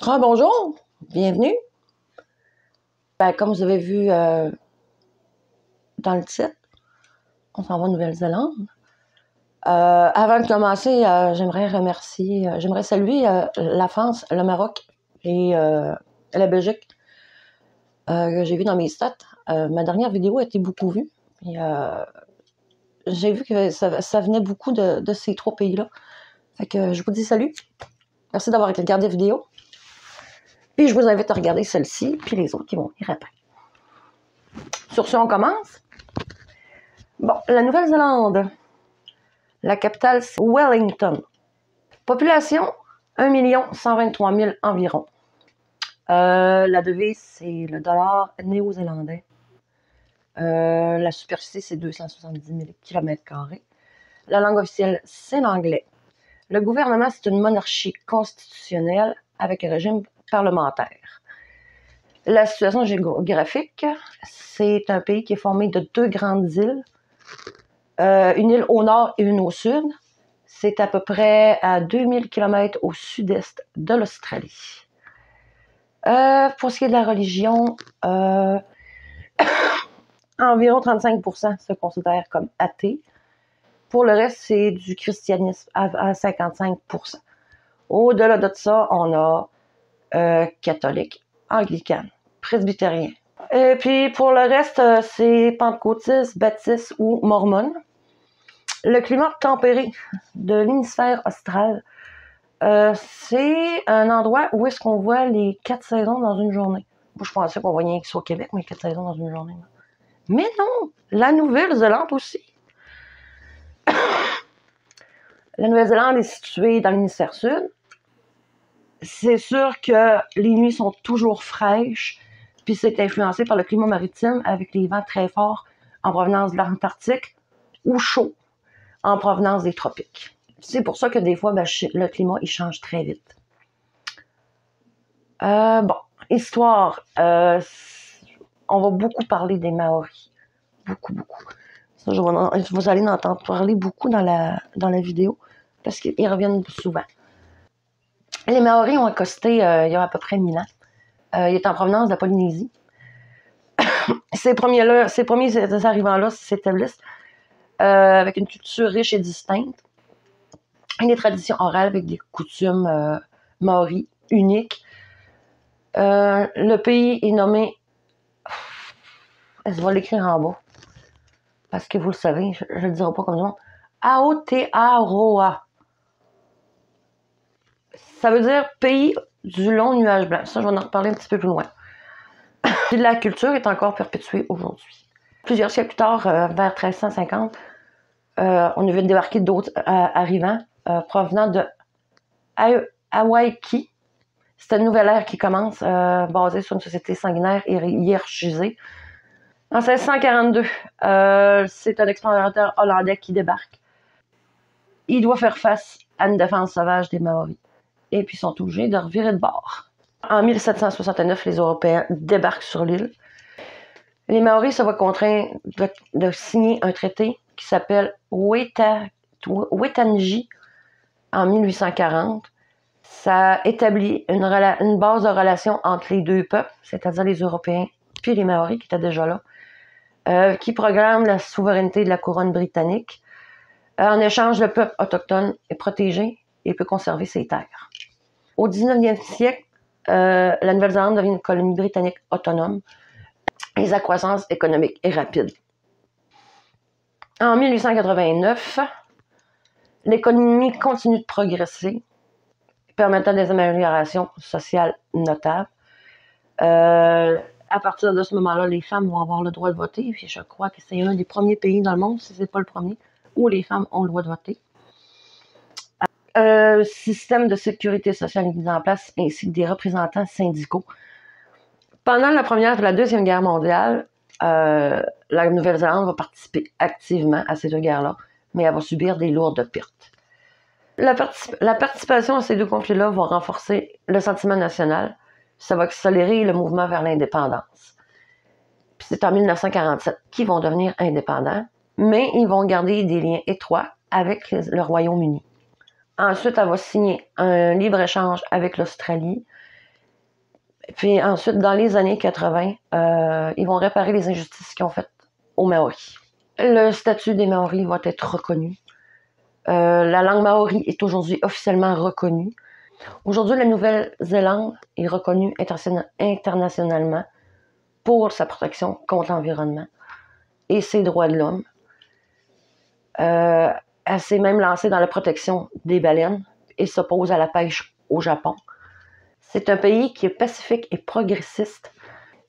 Ah, bonjour, bienvenue. Comme vous avez vu dans le titre, on s'en va en Nouvelle-Zélande. Avant de commencer, j'aimerais saluer la France, le Maroc et la Belgique que j'ai vu dans mes stats. Ma dernière vidéo a été beaucoup vue. J'ai vu que ça venait beaucoup de ces trois pays-là. Fait que je vous dis salut. Merci d'avoir regardé la vidéo. Puis je vous invite à regarder celle-ci, puis les autres qui vont venir après. Sur ce, on commence. Bon, la Nouvelle-Zélande. La capitale, c'est Wellington. Population, 1 123 000 environ. La devise, c'est le dollar néo-zélandais. La superficie, c'est 270 000 km². La langue officielle, c'est l'anglais. Le gouvernement, c'est une monarchie constitutionnelle avec un régime parlementaire. La situation géographique, c'est un pays qui est formé de deux grandes îles. Une île au nord et une au sud. C'est à peu près à 2000 km au sud-est de l'Australie. Pour ce qui est de la religion, environ 35% se considèrent comme athées. Pour le reste, c'est du christianisme à 55%. Au-delà de ça, on a catholique, anglican, presbytérien. Et puis pour le reste, c'est pentecôtiste, baptiste ou mormone. Le climat tempéré de l'hémisphère austral, c'est un endroit où est-ce qu'on voit les 4 saisons dans une journée. Moi, je pensais qu'on voyait que ce soit au Québec, mais 4 saisons dans une journée. Mais non, la Nouvelle-Zélande aussi. La Nouvelle-Zélande est située dans l'hémisphère sud. C'est sûr que les nuits sont toujours fraîches, puis c'est influencé par le climat maritime avec les vents très forts en provenance de l'Antarctique ou chaud en provenance des tropiques. C'est pour ça que des fois, le climat, il change très vite. Bon, histoire. On va beaucoup parler des Maoris. Beaucoup. Ça, vous allez en entendre parler beaucoup dans la vidéo parce qu'ils reviennent souvent. Les Maoris ont accosté il y a à peu près 1000 ans. Ils étaient en provenance de la Polynésie. Ces premiers arrivants-là s'établissent avec une culture riche et distincte. Et des traditions orales avec des coutumes maoris uniques. Le pays est nommé... Je vais l'écrire en bas. Parce que vous le savez, je ne le dirai pas comme ça. Aotearoa. Ça veut dire pays du long nuage blanc. Ça, je vais en reparler un petit peu plus loin. Puis la culture est encore perpétuée aujourd'hui. Plusieurs siècles plus tard, vers 1350, on a vu débarquer d'autres arrivants provenant de Hawaii. C'est une nouvelle ère qui commence, basée sur une société sanguinaire et hiérarchisée. En 1642, c'est un explorateur hollandais qui débarque. Il doit faire face à une défense sauvage des Maoris. Et puis ils sont obligés de revirer de bord. En 1769, les Européens débarquent sur l'île. Les Maoris se voient contraints de signer un traité qui s'appelle Waitangi en 1840. Ça établit une base de relation entre les deux peuples, c'est-à-dire les Européens puis les Maoris qui étaient déjà là, qui programme la souveraineté de la couronne britannique. En échange, le peuple autochtone est protégé et peut conserver ses terres. Au 19e siècle, la Nouvelle-Zélande devient une colonie britannique autonome et sa croissance économique est rapide. En 1889, l'économie continue de progresser, permettant des améliorations sociales notables. À partir de ce moment-là, les femmes vont avoir le droit de voter. Puis je crois que c'est un des premiers pays dans le monde, si ce n'est pas le premier, où les femmes ont le droit de voter. Système de sécurité sociale est mis en place, ainsi que des représentants syndicaux. Pendant la Première et la Deuxième Guerre mondiale, la Nouvelle-Zélande va participer activement à ces deux guerres-là, mais elle va subir des lourdes pertes. La participation à ces deux conflits-là va renforcer le sentiment national. Ça va accélérer le mouvement vers l'indépendance. Puis c'est en 1947 qu'ils vont devenir indépendants, mais ils vont garder des liens étroits avec le Royaume-Uni. Ensuite, elle va signer un libre-échange avec l'Australie Puis ensuite, dans les années 80, ils vont réparer les injustices qu'ils ont faites aux Maoris. Le statut des Maoris va être reconnu. La langue maori est aujourd'hui officiellement reconnue. Aujourd'hui, la Nouvelle-Zélande est reconnue internationalement pour sa protection contre l'environnement et ses droits de l'homme. Elle s'est même lancée dans la protection des baleines et s'oppose à la pêche au Japon. C'est un pays qui est pacifique et progressiste.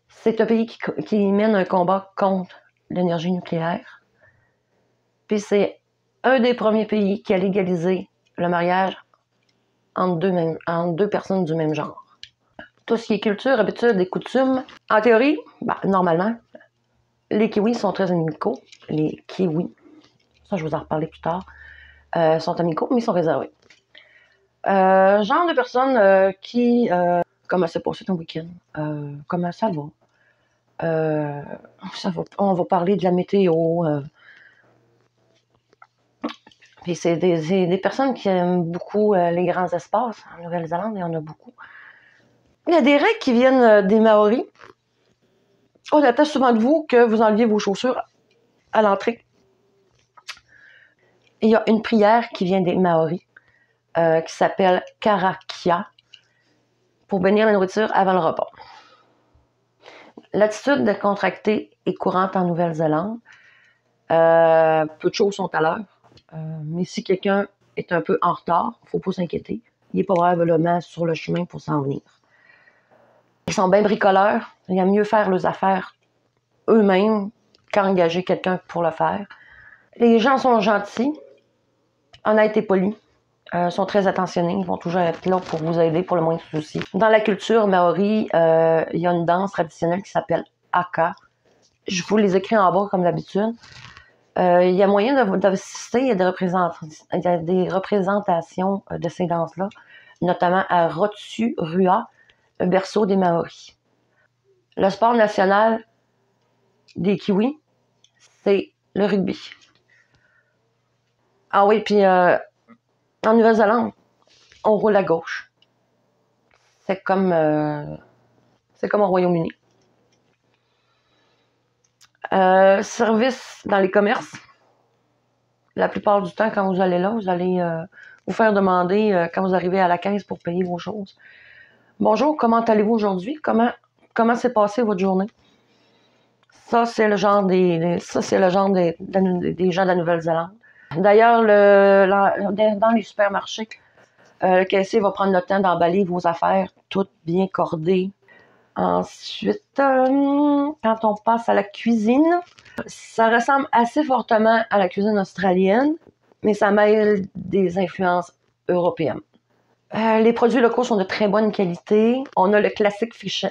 C'est un pays qui mène un combat contre l'énergie nucléaire. Puis c'est un des premiers pays qui a légalisé le mariage entre deux personnes du même genre. Tout ce qui est culture, habitudes et coutumes, en théorie, normalement, les Kiwis sont très amicaux. Les Kiwis, ça je vais vous en reparler plus tard, sont amicaux, mais ils sont réservés. Genre de personnes qui... comment s'est passé ton week-end? Comment ça va? On va parler de la météo. Puis c'est des personnes qui aiment beaucoup les grands espaces. En Nouvelle-Zélande, il y en a beaucoup. Il y a des règles qui viennent des Maoris. On attend souvent de vous que vous enleviez vos chaussures à l'entrée. Il y a une prière qui vient des Maoris qui s'appelle Karakia pour bénir la nourriture avant le repas. L'attitude de contracter est courante en Nouvelle-Zélande. Peu de choses sont à l'heure. Mais si quelqu'un est un peu en retard, il ne faut pas s'inquiéter. Il est probablement sur le chemin pour s'en venir. Ils sont bien bricoleurs. Il y a mieux faire leurs affaires eux-mêmes qu'engager quelqu'un pour le faire. Les gens sont gentils, honnêtes et polis. Sont très attentionnés. Ils vont toujours être là pour vous aider pour le moindre souci. Dans la culture maori, il y a une danse traditionnelle qui s'appelle haka. Je vous les écris en bas comme d'habitude. Il y a moyen d'assister. Il y a des représentations de ces danses-là, notamment à Rotorua, le berceau des Maoris. Le sport national des Kiwis, c'est le rugby. Ah oui, puis en Nouvelle-Zélande, on roule à gauche. C'est comme au Royaume-Uni. Service dans les commerces. La plupart du temps, quand vous allez là, vous allez vous faire demander quand vous arrivez à la caisse pour payer vos choses. Bonjour, comment allez-vous aujourd'hui? Comment s'est passée votre journée? Ça, c'est le genre des gens de la Nouvelle-Zélande. D'ailleurs, dans les supermarchés, le caissier va prendre le temps d'emballer vos affaires, toutes bien cordées. Ensuite, quand on passe à la cuisine, ça ressemble assez fortement à la cuisine australienne, mais ça mêle des influences européennes. Les produits locaux sont de très bonne qualité. On a le classique fish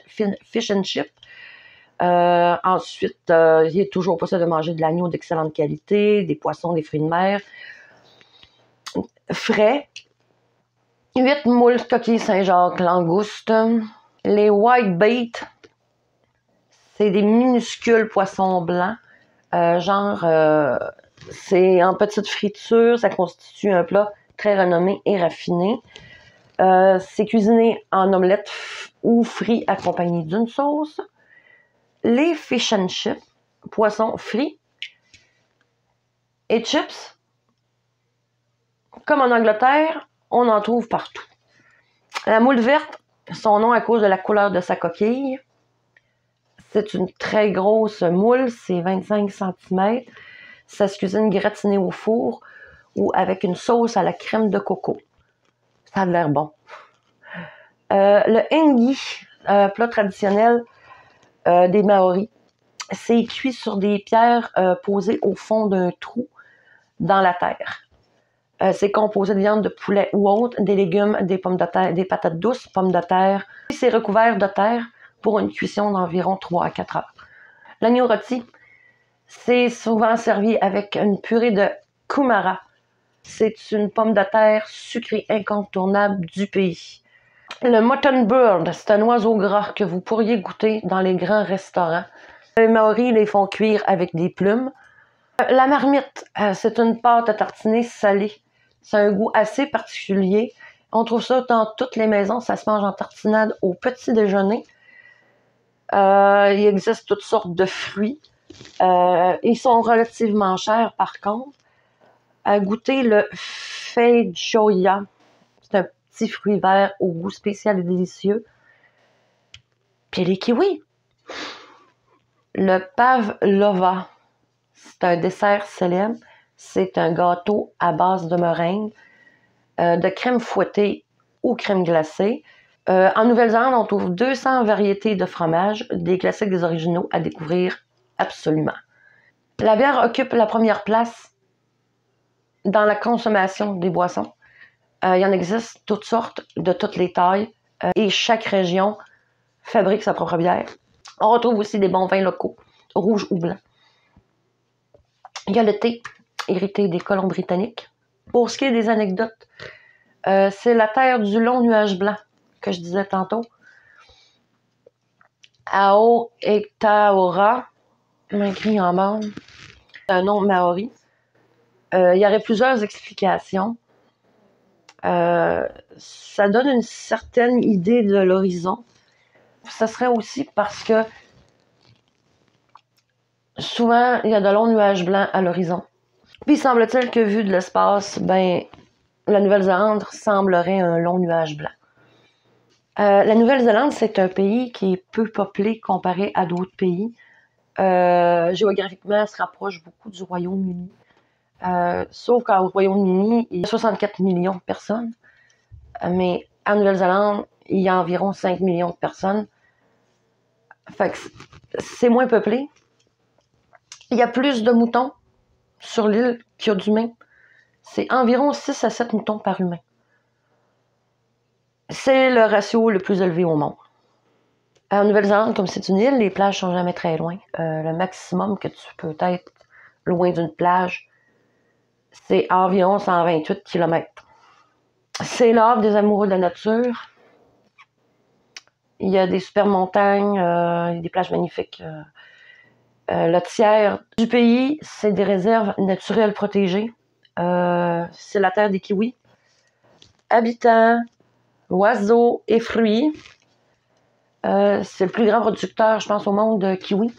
and chip. Ensuite, il est toujours possible de manger de l'agneau d'excellente qualité, des poissons, des fruits de mer. Frais. 8 moules coquilles Saint-Jacques langoustes. Les white bait, c'est des minuscules poissons blancs. C'est en petite friture. Ça constitue un plat très renommé et raffiné. C'est cuisiné en omelette ou frit accompagné d'une sauce. Les fish and chips, poissons frits et chips, comme en Angleterre, on en trouve partout. La moule verte, son nom à cause de la couleur de sa coquille. C'est une très grosse moule, c'est 25 cm. Ça se cuisine gratiné au four ou avec une sauce à la crème de coco. Ça a l'air bon. Le engi, plat traditionnel des Maoris, c'est cuit sur des pierres posées au fond d'un trou dans la terre. C'est composé de viande de poulet ou autre, des légumes, des pommes de terre, des patates douces, pommes de terre. C'est recouvert de terre pour une cuisson d'environ 3 à 4 heures. L'agneau rôti, c'est souvent servi avec une purée de kumara. C'est une pomme de terre sucrée incontournable du pays. Le mutton bird, c'est un oiseau gras que vous pourriez goûter dans les grands restaurants. Les Maoris les font cuire avec des plumes. La marmite, c'est une pâte à tartiner salée. C'est un goût assez particulier. On trouve ça dans toutes les maisons. Ça se mange en tartinade au petit déjeuner. Il existe toutes sortes de fruits. Ils sont relativement chers, par contre. À goûter le feijoa. C'est un petit fruit vert au goût spécial et délicieux. Puis les kiwis. Le pavlova. C'est un dessert célèbre. C'est un gâteau à base de meringue, de crème fouettée ou crème glacée. En Nouvelle-Zélande, on trouve 200 variétés de fromages, des classiques, des originaux à découvrir absolument. La bière occupe la première place dans la consommation des boissons. Il y en existe toutes sortes, de toutes les tailles, et chaque région fabrique sa propre bière. On retrouve aussi des bons vins locaux, rouges ou blancs. Il y a le thé, hérité des colons britanniques. Pour ce qui est des anecdotes, c'est la terre du long nuage blanc que je disais tantôt. Aotearoa, écrit en bas, c'est un nom maori. Il y aurait plusieurs explications. Ça donne une certaine idée de l'horizon. Ça serait aussi parce que souvent, il y a de longs nuages blancs à l'horizon. Puis, semble-t-il que vu de l'espace, ben, la Nouvelle-Zélande semblerait un long nuage blanc. La Nouvelle-Zélande, c'est un pays qui est peu peuplé comparé à d'autres pays. Géographiquement, elle se rapproche beaucoup du Royaume-Uni. Sauf qu'au Royaume-Uni, il y a 64 millions de personnes. Mais en Nouvelle-Zélande, il y a environ 5 millions de personnes. Fait que c'est moins peuplé. Il y a plus de moutons sur l'île qu'il y a d'humains. C'est environ 6 à 7 moutons par humain. C'est le ratio le plus élevé au monde. En Nouvelle-Zélande, comme c'est une île, les plages sont jamais très loin. Le maximum que tu peux être loin d'une plage, c'est environ 128 km. C'est l'Arbre des amoureux de la nature. Il y a des super montagnes, des plages magnifiques. Le tiers du pays, c'est des réserves naturelles protégées. C'est la terre des kiwis. Habitants, oiseaux et fruits. C'est le plus grand producteur, je pense, au monde de kiwi.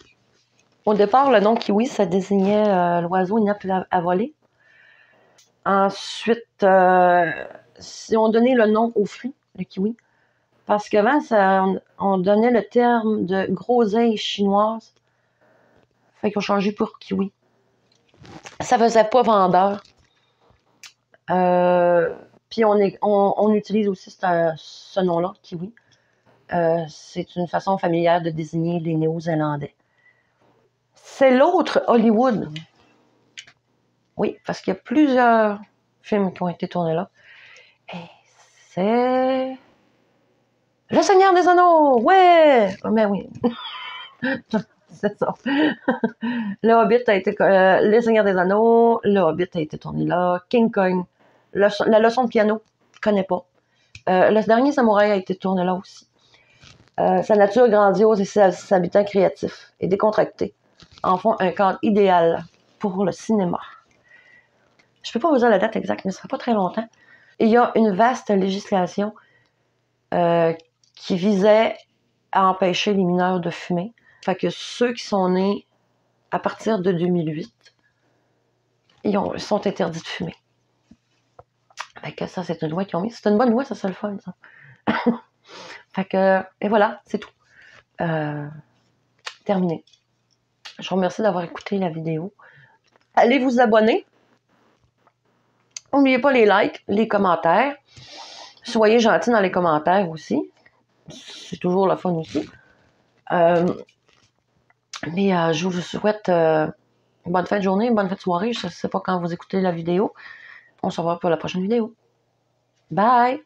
Au départ, le nom kiwi, ça désignait l'oiseau inapte à voler. Ensuite, si on donnait le nom au fruit, le kiwi, parce qu'avant, on donnait le terme de groseille chinoise. Fait qu'ils ont changé pour kiwi. Ça faisait pas vendeur. Puis on utilise aussi ce nom-là, kiwi. C'est une façon familière de désigner les Néo-Zélandais. C'est l'autre Hollywood. Oui, parce qu'il y a plusieurs films qui ont été tournés là. Et c'est Le Seigneur des Anneaux! Ouais! Mais oui. C'est ça. Le Hobbit a été... Le Seigneur des Anneaux, Le Hobbit a été tourné là. King Kong. La leçon de piano, je connais pas. Le dernier Samouraï a été tourné là aussi. Sa nature grandiose et ses habitants créatifs et décontractés en font un cadre idéal pour le cinéma. Je ne peux pas vous dire la date exacte, mais ce ne sera pas très longtemps. Il y a une vaste législation qui visait à empêcher les mineurs de fumer. Fait que ceux qui sont nés à partir de 2008, ils sont interdits de fumer. Fait que ça, c'est une loi qu'ils ont mis. C'est une bonne loi, ça, c'est le fun, ça. Fait que, et voilà, c'est tout. Terminé. Je vous remercie d'avoir écouté la vidéo. Allez vous abonner. N'oubliez pas les likes, les commentaires. Soyez gentils dans les commentaires aussi. C'est toujours le fun aussi. Mais je vous souhaite une bonne fin de journée, une bonne fin de soirée. Je ne sais pas quand vous écoutez la vidéo. On se revoit pour la prochaine vidéo. Bye!